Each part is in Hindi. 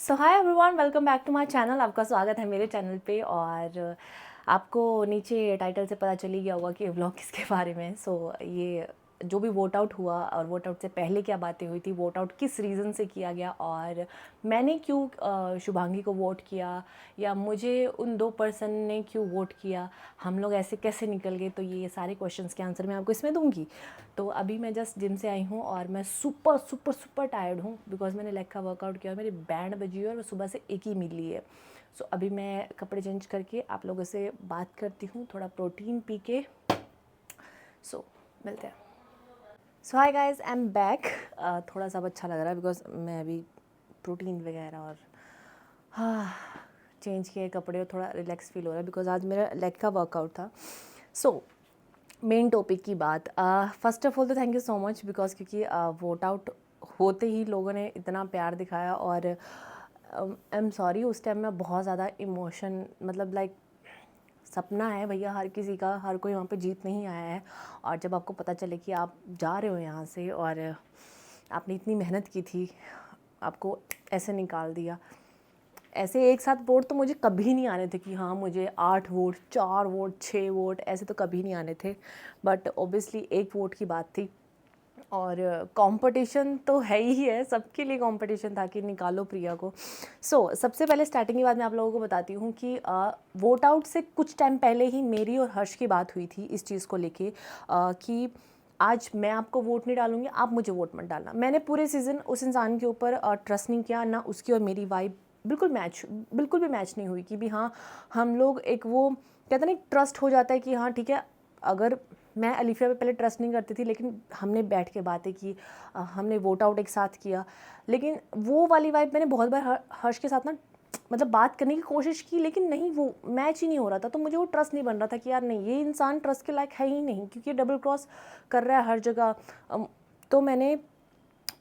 So hi everyone, welcome back to my channel. आपका स्वागत है मेरे चैनल पे। और आपको नीचे टाइटल से पता चल ही गया होगा कि ये व्लॉग किसके बारे में है। ये जो भी वोट आउट हुआ और वोट आउट से पहले क्या बातें हुई थी, वोट आउट किस रीज़न से किया गया और मैंने क्यों शुभांगी को वोट किया या मुझे उन दो पर्सन ने क्यों वोट किया, हम लोग ऐसे कैसे निकल गए, तो ये सारे क्वेश्चंस के आंसर मैं आपको इसमें दूंगी। तो अभी मैं जस्ट जिम से आई हूँ और मैं सुपर सुपर सुपर टायर्ड हूँ बिकॉज मैंने लेग का वर्कआउट किया और मेरी बैंड बजी है और सुबह से एक ही मिली है। सो अभी मैं कपड़े चेंज करके आप लोगों से बात करती हूँ, थोड़ा प्रोटीन पी के। मिलते हैं। So hi guys, I am back. थोड़ा सा अब अच्छा लग रहा है बिकॉज मैं अभी प्रोटीन वगैरह और चेंज किए कपड़े और थोड़ा रिलैक्स फील हो रहा है बिकॉज आज मेरा लेग का वर्कआउट था। मेन टॉपिक की बात, फ़र्स्ट ऑफ ऑल तो thank you so much because क्योंकि वोट आउट होते ही लोगों ने इतना प्यार दिखाया और आई एम सॉरी, उस टाइम में बहुत ज़्यादा इमोशन, मतलब लाइक सपना है भैया हर किसी का, हर कोई वहाँ पे जीत नहीं आया है। और जब आपको पता चले कि आप जा रहे हो यहाँ से और आपने इतनी मेहनत की थी, आपको ऐसे निकाल दिया। ऐसे एक साथ वोट तो मुझे कभी नहीं आने थे कि हाँ मुझे 8 वोट, 4 वोट, 6 वोट, ऐसे तो कभी नहीं आने थे। बट ऑब्वियसली एक वोट की बात थी और कंपटीशन तो है ही है, सबके लिए कंपटीशन था कि निकालो प्रिया को। सबसे पहले स्टार्टिंग की बात मैं आप लोगों को बताती हूँ कि वोट आउट से कुछ टाइम पहले ही मेरी और हर्ष की बात हुई थी इस चीज़ को लेके कि आज मैं आपको वोट नहीं डालूंगी, आप मुझे वोट मत डालना। मैंने पूरे सीज़न उस इंसान के ऊपर ट्रस्ट नहीं किया, ना उसकी और मेरी वाइब बिल्कुल भी मैच नहीं हुई कि भी हाँ हम लोग एक वो कहते ना ट्रस्ट हो जाता है कि हाँ ठीक है। अगर मैं अलीफिया पे पहले ट्रस्ट नहीं करती थी लेकिन हमने बैठ के बातें की, हमने वोट आउट एक साथ किया, लेकिन वो वाली वाइब मैंने बहुत बार हर्ष के साथ ना मतलब बात करने की कोशिश की लेकिन नहीं, वो मैच ही नहीं हो रहा था। तो मुझे वो ट्रस्ट नहीं बन रहा था कि यार नहीं, ये इंसान ट्रस्ट के लायक है ही नहीं क्योंकि डबल क्रॉस कर रहा है हर जगह। तो मैंने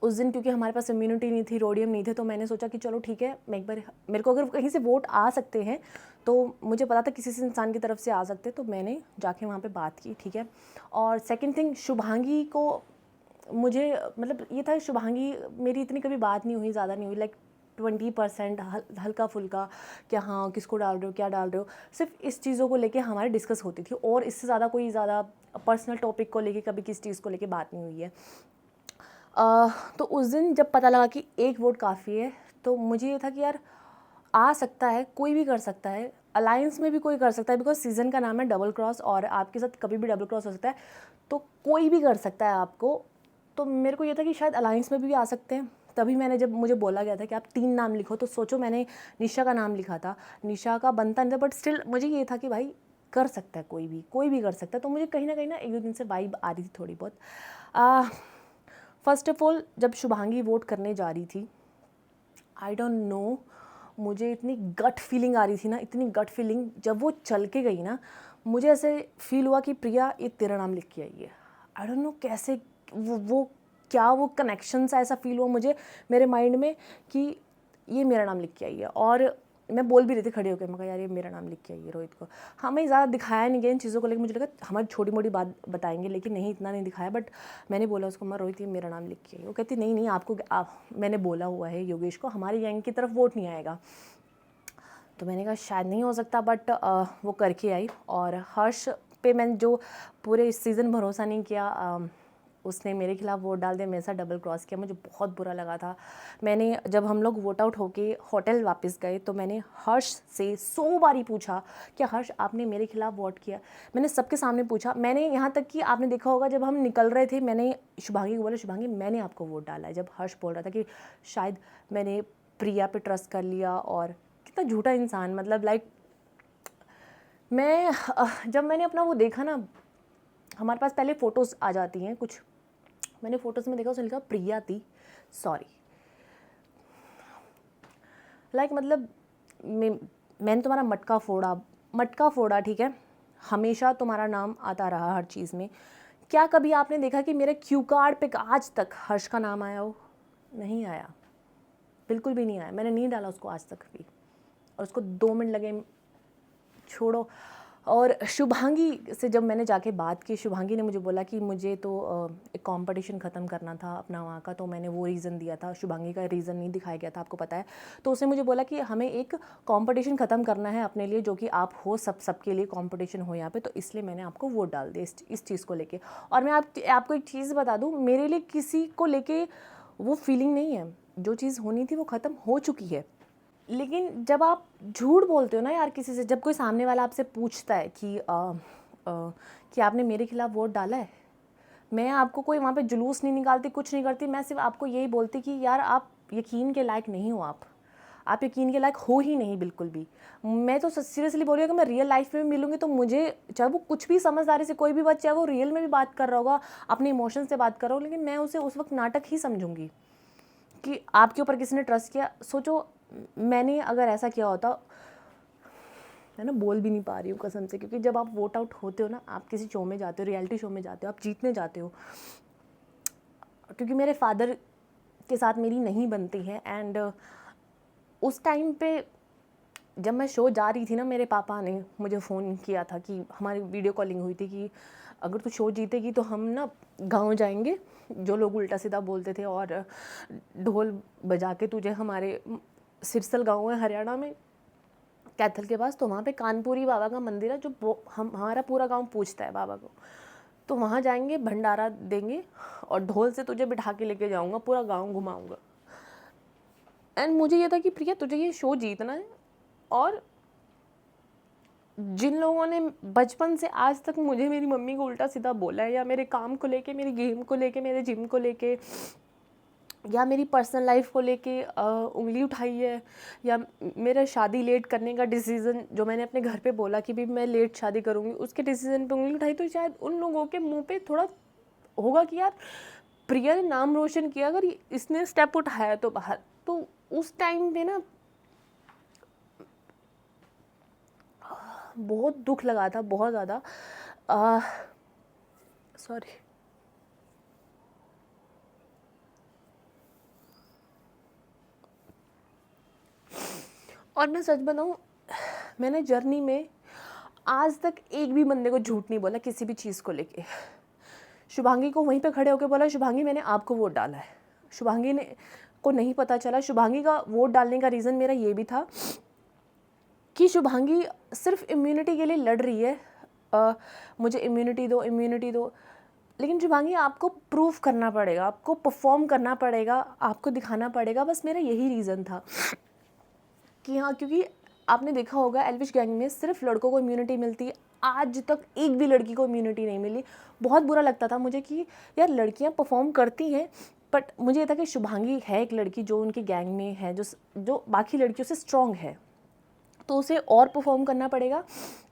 उस दिन, क्योंकि हमारे पास इम्यूनिटी नहीं थी, रोडियम नहीं थे, तो मैंने सोचा कि चलो ठीक है, मैं एक बार, मेरे को अगर कहीं से वोट आ सकते हैं तो मुझे पता था किसी से इंसान की तरफ से आ सकते, तो मैंने जाके वहाँ पे बात की, ठीक है। और सेकंड थिंग, शुभांगी को मुझे मतलब ये था, शुभांगी मेरी इतनी कभी बात नहीं हुई, ज़्यादा नहीं हुई, लाइक 20% हल्का फुल्का, क्या हाँ किसको डाल रहे हो, क्या डाल रहे हो, सिर्फ इस चीज़ों को लेके हमारी डिस्कस होती थी और इससे ज़्यादा कोई ज़्यादा पर्सनल टॉपिक को लेके कभी किस चीज़ को लेके बात नहीं हुई है। तो उस दिन जब पता लगा कि एक वोट काफ़ी है, तो मुझे ये था कि यार आ सकता है, कोई भी कर सकता है, अलायंस में भी कोई कर सकता है बिकॉज सीज़न का नाम है डबल क्रॉस और आपके साथ कभी भी डबल क्रॉस हो सकता है, तो कोई भी कर सकता है आपको। तो मेरे को ये था कि शायद अलायंस में भी आ सकते हैं। तभी मैंने, जब मुझे बोला गया था कि आप 3 नाम लिखो, तो सोचो मैंने निशा का नाम लिखा था। निशा का बनता नहीं था बट स्टिल मुझे ये था कि भाई कर सकता है, कोई भी कर सकता है। तो मुझे कहीं ना एक दो दिन से वाइब आ रही थी थोड़ी बहुत। फर्स्ट ऑफ ऑल, जब शुभांगी वोट करने जा रही थी, आई डोंट नो, मुझे इतनी गट फीलिंग आ रही थी ना, इतनी गट फीलिंग, जब वो चल के गई ना, मुझे ऐसे फील हुआ कि प्रिया ये तेरा नाम लिख के आई है। आई डोंट नो कैसे, वो क्या वो कनेक्शन सा ऐसा फील हुआ मुझे मेरे माइंड में कि ये मेरा नाम लिख के आई है। और मैं बोल भी रही थी खड़े होकर, मैं कहा यार ये मेरा नाम लिख के आई है रोहित को। हमें ज़्यादा दिखाया नहीं गया इन चीज़ों को लेकर, मुझे लगा हमारी छोटी मोटी बात बताएंगे लेकिन नहीं, इतना नहीं दिखाया। बट मैंने बोला उसको, मैं रोहित ये मेरा नाम लिख के आई। वो कहती नहीं नहीं, मैंने बोला हुआ है योगेश को, हमारी गैंग की तरफ वोट नहीं आएगा। तो मैंने कहा शायद नहीं हो सकता, बट वो करके आई। और हर्ष पे मैंने जो पूरे सीज़न भरोसा नहीं किया, उसने मेरे खिलाफ वोट डाल दिया, मेरे साथ डबल क्रॉस किया, मुझे बहुत बुरा लगा था। मैंने, जब हम लोग वोट आउट होके होटल वापस गए, तो मैंने हर्ष से 100 बारी पूछा कि हर्ष आपने मेरे खिलाफ वोट किया। मैंने सबके सामने पूछा, मैंने यहाँ तक कि आपने देखा होगा जब हम निकल रहे थे, मैंने शुभांगी को बोला, शुभांगी मैंने आपको वोट डाला है। जब हर्ष बोल रहा था कि शायद मैंने प्रिया पे ट्रस्ट कर लिया, और कितना झूठा इंसान, मतलब लाइक मैं जब मैंने अपना वो देखा ना, हमारे पास पहले फ़ोटोज़ आ जाती हैं कुछ, मैंने फ़ोटोज़ में देखा, उसने लिखा प्रिया थी सॉरी। लाइक मतलब मैंने तुम्हारा मटका फोड़ा, ठीक है, हमेशा तुम्हारा नाम आता रहा हर चीज़ में। क्या कभी आपने देखा कि मेरे क्यू कार्ड पे आज तक हर्ष का नाम आया हो? नहीं आया, बिल्कुल भी नहीं आया। मैंने नहीं डाला उसको आज तक भी, और उसको 2 मिनट लगे, छोड़ो। और शुभांगी से जब मैंने जाके बात की, शुभांगी ने मुझे बोला कि मुझे तो एक कंपटीशन ख़त्म करना था अपना वहाँ का, तो मैंने वो रीज़न दिया था। शुभांगी का रीज़न नहीं दिखाया गया था, आपको पता है। तो उसने मुझे बोला कि हमें एक कंपटीशन ख़त्म करना है अपने लिए, जो कि आप हो, सबके लिए कंपटीशन हो यहाँ पे, तो इसलिए मैंने आपको वोट डाल दिया इस चीज़ को लेके। और मैं आपको एक चीज़ बता दूँ, मेरे लिए किसी को लेके वो फीलिंग नहीं है। जो चीज़ होनी थी वो ख़त्म हो चुकी है। लेकिन जब आप झूठ बोलते हो ना यार किसी से, जब कोई सामने वाला आपसे पूछता है कि आपने मेरे खिलाफ वोट डाला है, मैं आपको कोई वहाँ पे जुलूस नहीं निकालती, कुछ नहीं करती। मैं सिर्फ आपको यही बोलती कि यार आप यकीन के लायक नहीं हो, आप यकीन के लायक हो ही नहीं बिल्कुल भी। मैं तो सीरियसली बोल रही हूँ कि मैं रियल लाइफ में भी मिलूंगी तो मुझे, चाहे वो कुछ भी समझदारी से कोई भी बात, चाहे वो रियल में भी बात कर रहा होगा, अपने इमोशन से बात कर रहा हो, लेकिन मैं उसे उस वक्त नाटक ही समझूंगी कि आपके ऊपर किसी ने ट्रस्ट किया। सोचो मैंने अगर ऐसा किया होता, मैं ना बोल भी नहीं पा रही हूँ कसम से, क्योंकि जब आप वोट आउट होते हो ना, आप किसी शो में जाते हो, रियलिटी शो में जाते हो, आप जीतने जाते हो। क्योंकि मेरे फादर के साथ मेरी नहीं बनती है, एंड उस टाइम पे जब मैं शो जा रही थी ना, मेरे पापा ने मुझे फ़ोन किया था कि हमारी वीडियो कॉलिंग हुई थी कि अगर तू शो जीतेगी तो हम ना गांव जाएंगे, जो लोग उल्टा सीधा बोलते थे, और ढोल बजा के तुझे हमारे सिरसल गांव है हरियाणा में, कैथल के पास, तो वहाँ पे कानपुरी बाबा का मंदिर है, जो हमारा पूरा गांव पूजता है बाबा को। तो वहाँ जाएंगे, भंडारा देंगे और ढोल से तुझे बिठा के लेके जाऊँगा, पूरा गांव घुमाऊँगा। एंड मुझे ये था कि प्रिया तुझे ये शो जीतना है। और जिन लोगों ने बचपन से आज तक मुझे मेरी मम्मी को उल्टा सीधा बोला है, या मेरे काम को लेके, मेरी गेम को लेके, मेरे जिम को लेके, या मेरी पर्सनल लाइफ को लेके उंगली उठाई है, या मेरा शादी लेट करने का डिसीज़न, जो मैंने अपने घर पे बोला कि भी मैं लेट शादी करूँगी, उसके डिसीज़न पे उंगली उठाई, तो शायद उन लोगों के मुंह पे थोड़ा होगा कि यार प्रिया ने नाम रोशन किया, अगर इसने स्टेप उठाया तो बाहर। तो उस टाइम पे ना बहुत दुख लगा था, बहुत ज़्यादा। सॉरी। और मैं सच बताऊँ, मैंने जर्नी में आज तक एक भी बंदे को झूठ नहीं बोला किसी भी चीज़ को लेके। शुभांगी को वहीं पे खड़े होकर बोला, शुभांगी मैंने आपको वोट डाला है। शुभांगी ने को नहीं पता चला, शुभांगी का वोट डालने का रीज़न मेरा ये भी था कि शुभांगी सिर्फ इम्यूनिटी के लिए लड़ रही है, मुझे इम्यूनिटी दो, इम्यूनिटी दो। लेकिन शुभांगी आपको प्रूफ करना पड़ेगा, आपको परफॉर्म करना पड़ेगा, आपको दिखाना पड़ेगा। बस मेरा यही रीज़न था कि हाँ, क्योंकि आपने देखा होगा एल्विश गैंग में सिर्फ लड़कों को इम्यूनिटी मिलती है, आज तक एक भी लड़की को इम्यूनिटी नहीं मिली। बहुत बुरा लगता था मुझे कि यार लड़कियां परफॉर्म करती हैं, बट मुझे ये था कि शुभांगी है एक लड़की जो उनके गैंग में है, जो बाकी लड़कियों से स्ट्रॉन्ग है, तो उसे और परफॉर्म करना पड़ेगा।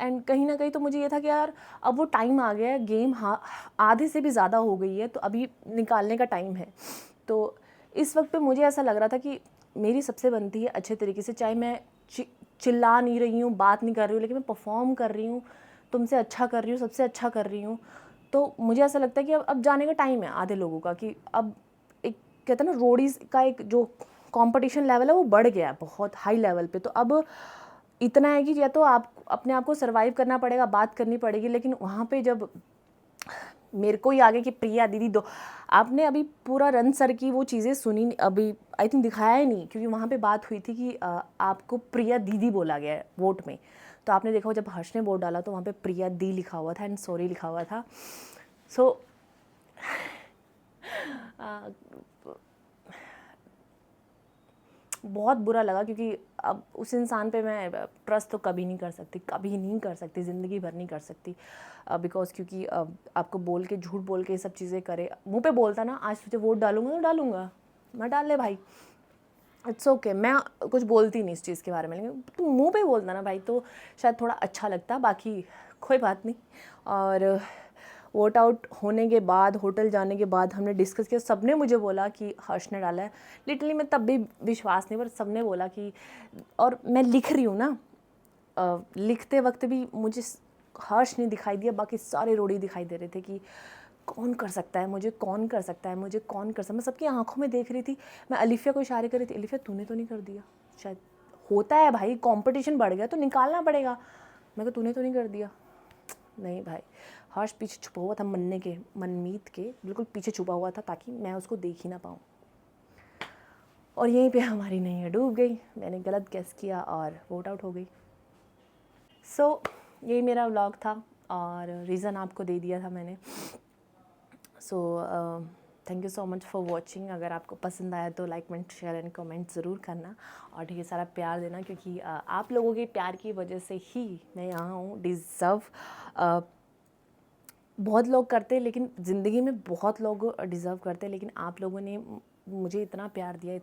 एंड कहीं ना कहीं तो मुझे ये था कि यार अब वो टाइम आ गया है, गेम आधे से भी ज़्यादा हो गई है, तो अभी निकालने का टाइम है। तो इस वक्त पे मुझे ऐसा लग रहा था कि मेरी सबसे बनती है अच्छे तरीके से, चाहे मैं चिल्ला नहीं रही हूँ, बात नहीं कर रही हूँ, लेकिन मैं परफॉर्म कर रही हूँ, तुमसे अच्छा कर रही हूँ, सबसे अच्छा कर रही हूँ। तो मुझे ऐसा लगता है कि अब जाने का टाइम है आधे लोगों का, कि अब एक कहते हैं ना रोडीज़ का एक जो कंपटीशन लेवल है वो बढ़ गया है बहुत हाई लेवल पे। तो अब इतना है कि या तो आप अपने आप को सर्वाइव करना पड़ेगा, बात करनी पड़ेगी। लेकिन वहाँ पे जब मेरे को ही आगे कि प्रिया दीदी दो, आपने अभी पूरा रन सर की वो चीज़ें सुनी, अभी आई थिंक दिखाया ही नहीं, क्योंकि वहाँ पे बात हुई थी कि आपको प्रिया दीदी बोला गया है वोट में। तो आपने देखा हो जब हर्ष ने वोट डाला तो वहाँ पे प्रिया दी लिखा हुआ था एंड सॉरी लिखा हुआ था। सो बहुत बुरा लगा, क्योंकि अब उस इंसान पे मैं ट्रस्ट तो कभी नहीं कर सकती, कभी नहीं कर सकती, ज़िंदगी भर नहीं कर सकती। बिकॉज क्योंकि आपको बोल के, झूठ बोल के ये सब चीज़ें करे, मुंह पे बोलता ना आज तुझे वोट डालूंगा तो डालूंगा, मैं डाल ले भाई, इट्स ओके, मैं कुछ बोलती नहीं इस चीज़ के बारे में। लेकिन तू मुंह पे बोलता ना भाई तो शायद थोड़ा अच्छा लगता, बाकी कोई बात नहीं। और वोट आउट होने के बाद, होटल जाने के बाद हमने डिस्कस किया, सबने मुझे बोला कि हर्ष ने डाला है। लिटरली मैं तब भी विश्वास नहीं, पर सबने बोला कि, और मैं लिख रही हूँ ना, लिखते वक्त भी मुझे हर्ष नहीं दिखाई दिया, बाकी सारे रोड़ी दिखाई दे रहे थे कि कौन कर सकता है मुझे, कौन कर सकता है मुझे, कौन कर सकता है। मैं सबकी आंखों में देख रही थी, मैं अलिफिया को इशारे कर रही थी, अलिफिया तूने तो नहीं कर दिया, शायद होता है भाई, कंपटीशन बढ़ गया तो निकालना पड़ेगा। मैं कहा तूने तो नहीं कर दिया, नहीं भाई, हर्ष पीछे छुपा हुआ था मनमीत के बिल्कुल पीछे छुपा हुआ था ताकि मैं उसको देख ही ना पाऊँ। और यहीं पे हमारी नैया डूब गई, मैंने गलत गेस किया और वोट आउट हो गई। सो यही मेरा व्लॉग था और रीज़न आपको दे दिया था मैंने। So thank you so much for watching. अगर आपको पसंद आया तो like comment share and comment ज़रूर करना और ढेर सारा प्यार देना, क्योंकि आप लोगों के प्यार की वजह से ही मैं यहाँ हूँ। डिज़र्व बहुत लोग करते हैं, लेकिन ज़िंदगी में बहुत लोग डिज़र्व करते हैं, लेकिन आप लोगों ने मुझे इतना प्यार दिया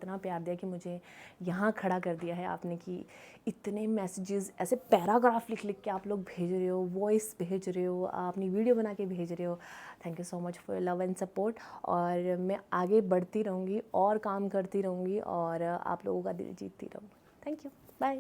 कि मुझे यहाँ खड़ा कर दिया है आपने, कि इतने मैसेजेस ऐसे पैराग्राफ लिख लिख के आप लोग भेज रहे हो, वॉइस भेज रहे हो, अपनी वीडियो बना के भेज रहे हो। Thank you so much for love and support. और मैं आगे बढ़ती रहूँगी और काम करती रहूँगी और आप लोगों का दिल जीतती रहूँगी। Thank you, bye.